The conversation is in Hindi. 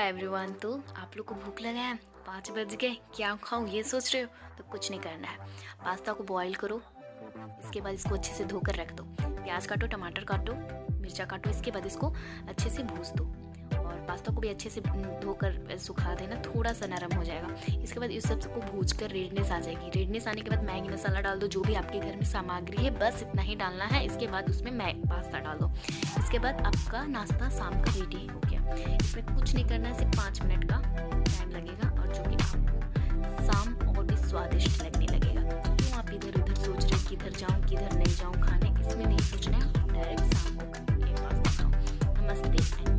एवरीवन। तो आप लोग को भूख लगा है, 5 बज गए, क्या खाऊं ये सोच रहे हो? तो कुछ नहीं करना है, पास्ता को बॉईल करो, इसके बाद इसको अच्छे से धोकर रख दो। प्याज काटो, टमाटर काटो, मिर्चा काटो, इसके बाद इसको अच्छे से भून दो और पास्ता को भी अच्छे से धोकर सुखा देना, थोड़ा सा नरम हो जाएगा। इसके बाद इस सबको भूज कर रेडनेस आ जाएगी। रेडनेस आने के बाद मैगी मसाला डाल दो, जो भी आपके घर में सामग्री है बस इतना ही डालना है। इसके बाद उसमें पास्ता डाल दो। इसके बाद आपका नाश्ता शाम का रेडी हो गया। इसमें कुछ नहीं करना है, सिर्फ 5 मिनट का टाइम लगेगा और जो कि आपको शाम और भी स्वादिष्ट लगने लगेगा। क्यों आप इधर उधर सोच रहे किधर जाऊँ किधर नहीं जाऊँ खाने, इसमें नहीं सोचना है, डायरेक्ट शाम को पास्ता खाओ। नमस्ते।